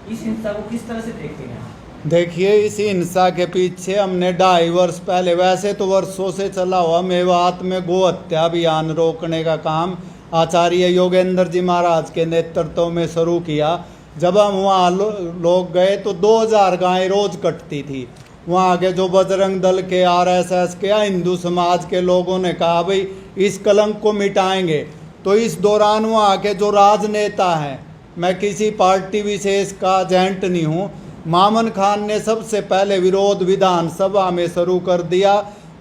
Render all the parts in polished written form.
इस हिंसा को किस तरह से देखते हैं आप? देखिए, इस हिंसा के पीछे हमने 2.5 वर्ष पहले, वैसे तो वर्षों से चला हुआ मेवात में गो हत्या अभियान रोकने का काम आचार्य योगेंद्र जी महाराज के नेतृत्व में शुरू किया। जब हम वहाँ लोग गए तो 2000 गायें रोज कटती थी। वहाँ के जो बजरंग दल के, RSS के या हिंदू समाज के लोगों ने कहा भाई इस कलंक को मिटाएंगे। तो इस दौरान वहाँ के जो राजनेता हैं, मैं किसी पार्टी विशेष का एजेंट नहीं हूँ, मामन खान ने सबसे पहले विरोध विधानसभा में शुरू कर दिया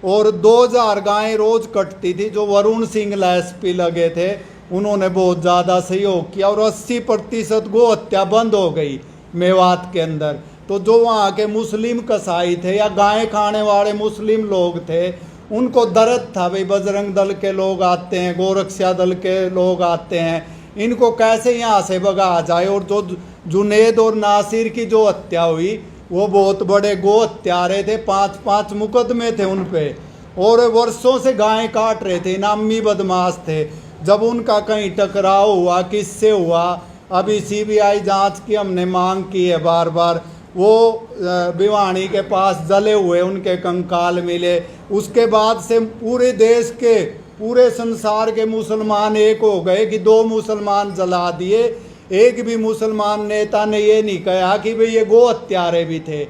और 2000 गायें रोज कटती थी। जो वरुण सिंह SP लगे थे उन्होंने बहुत ज़्यादा सहयोग किया और 80% गो हत्या बंद हो गई मेवात के अंदर। तो जो वहाँ के मुस्लिम कसाई थे या गायें खाने वाले मुस्लिम लोग थे, उनको दर्द था भाई बजरंग दल के लोग आते हैं, गोरक्षा दल के लोग आते हैं, इनको कैसे यहाँ से भगा जाए। और जो जुनेद और नासिर की जो हत्या हुई वो बहुत बड़े गो हत्यारे थे, 5 मुकदमे थे उन पे और वर्षों से गायें काट रहे थे, इनामी बदमाश थे। जब उनका कहीं टकराव हुआ, किससे हुआ, अभी CBI जांच की हमने मांग की है बार बार। वो भिवानी के पास जले हुए उनके कंकाल मिले। उसके बाद से पूरे देश के, पूरे संसार के मुसलमान एक हो गए कि 2 मुसलमान जला दिए। एक भी मुसलमान नेता ने ये नहीं कहा कि भाई ये गो हत्यारे भी थे।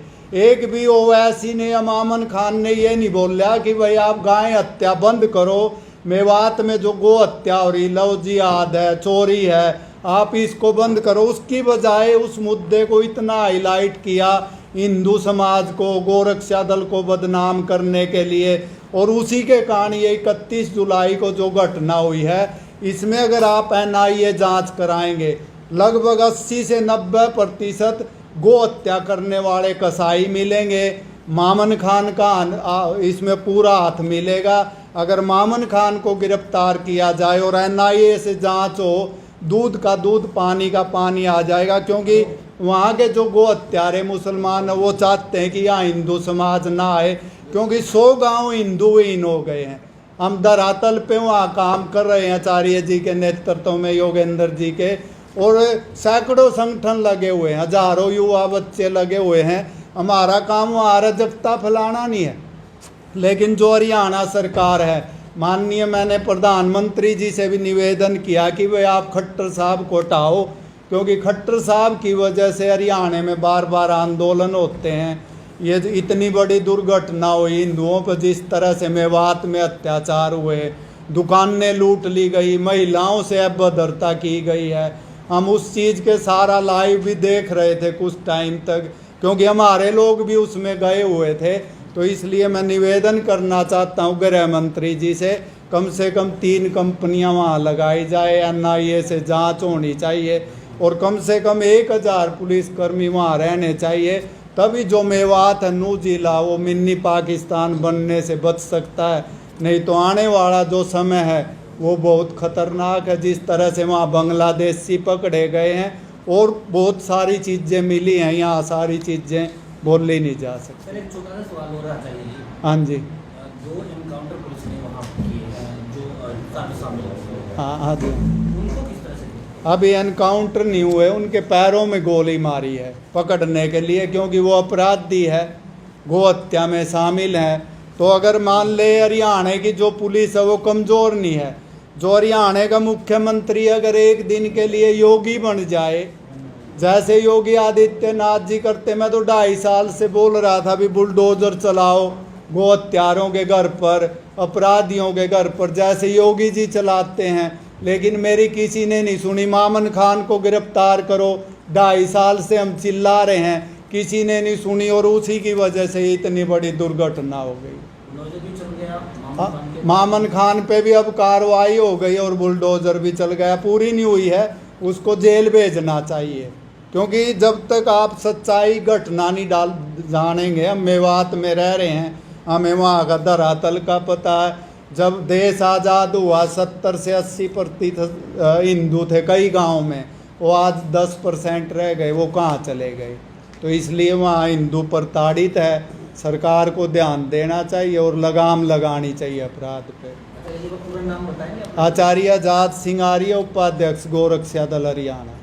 एक भी ओवैसी ने या मामन खान ने ये नहीं बोला कि भाई आप गाय हत्या बंद करो। मेवात में जो गो हत्या हो रही, लव जिहाद है, चोरी है, आप इसको बंद करो। उसकी बजाय उस मुद्दे को इतना हाईलाइट किया हिंदू समाज को, गोरक्षा दल को बदनाम करने के लिए। और उसी के कारण ये 31 जुलाई को जो घटना हुई है, इसमें अगर आप NIA जांच कराएंगे, लगभग 80 से 90% गो हत्या करने वाले कसाई मिलेंगे। मामन खान का इसमें पूरा हाथ मिलेगा। अगर मामन खान को गिरफ्तार किया जाए और NIA से जांच हो, दूध का दूध, पानी का पानी आ जाएगा। क्योंकि वहाँ के जो गो हत्यारे मुसलमान हैं वो चाहते हैं कि यहाँ हिंदू समाज ना आए, क्योंकि 100 गांव हिंदूहीन हो गए हैं। हम धरातल पे वहाँ काम कर रहे हैं आचार्य जी के नेतृत्व में, योगेंद्र जी के, और सैकड़ों संगठन लगे हुए हैं, हजारों युवा बच्चे लगे हुए हैं। हमारा काम वहाँ अराजकता फैलाना नहीं है। लेकिन जो हरियाणा सरकार है, माननीय, मैंने प्रधानमंत्री जी से भी निवेदन किया कि भाई आप खट्टर साहब को हटाओ, क्योंकि खट्टर साहब की वजह से हरियाणा में बार बार आंदोलन होते हैं। ये इतनी बड़ी दुर्घटना हुई हिंदुओं पर, जिस तरह से मेवात में अत्याचार हुए, दुकानें लूट ली गई, महिलाओं से अभद्रता की गई है। हम उस चीज़ के सारा लाइव भी देख रहे थे कुछ टाइम तक, क्योंकि हमारे लोग भी उसमें गए हुए थे। तो इसलिए मैं निवेदन करना चाहता हूँ गृह मंत्री जी से कम 3 कंपनियाँ वहाँ लगाई जाए, NIA से जांच होनी चाहिए और कम से कम 1000 पुलिसकर्मी वहाँ रहने चाहिए। तभी जो मेवात है, नू जिला, वो मिनी पाकिस्तान बनने से बच सकता है। नहीं तो आने वाला जो समय है वो बहुत ख़तरनाक है। जिस तरह से वहाँ बांग्लादेशी पकड़े गए हैं और बहुत सारी चीज़ें मिली हैं, यहाँ सारी चीज़ें बोली नहीं जा सकती। सर, एक छोटा सा सवाल हो रहा चाहिए जी। हाँ जी। जो एनकाउंटर पुलिस ने वहाँ किए हैं, जो सामने, हाँ जी, उनको किस तरह से? अभी एनकाउंटर नहीं हुए, उनके पैरों में गोली मारी है पकड़ने के लिए, क्योंकि वो अपराधी है, गो हत्या में शामिल है। तो अगर मान ले हरियाणा की जो पुलिस है वो कमज़ोर नहीं है, जो हरियाणा का मुख्यमंत्री अगर एक दिन के लिए योगी बन जाए, जैसे योगी आदित्यनाथ जी करते, मैं तो 2.5 साल से बोल रहा था भी बुलडोजर चलाओ गो हत्यारों के घर पर, अपराधियों के घर पर, जैसे योगी जी चलाते हैं। लेकिन मेरी किसी ने नहीं सुनी। मामन खान को गिरफ्तार करो, 2.5 साल से हम चिल्ला रहे हैं, किसी ने नहीं सुनी और उसी की वजह से इतनी बड़ी दुर्घटना हो गई। मामन खान पे भी अब कार्रवाई हो गई और बुलडोजर भी चल गया, पूरी नहीं हुई है, उसको जेल भेजना चाहिए। क्योंकि जब तक आप सच्चाई घटना नहीं जानेंगे, हम मेवात में रह रहे हैं, हमें वहाँ का धरातल का पता है। जब देश आज़ाद हुआ 70 से 80% हिंदू थे कई गांव में, वो आज 10% रह गए, वो कहाँ चले गए। तो इसलिए वहाँ हिंदू प्रताड़ित है। सरकार को ध्यान देना चाहिए और लगाम लगानी चाहिए अपराध पे। पूरा नाम बताएंगे? आचार्य आजाद सिंह आर्य, उपाध्यक्ष गोरक्षा दल हरियाणा।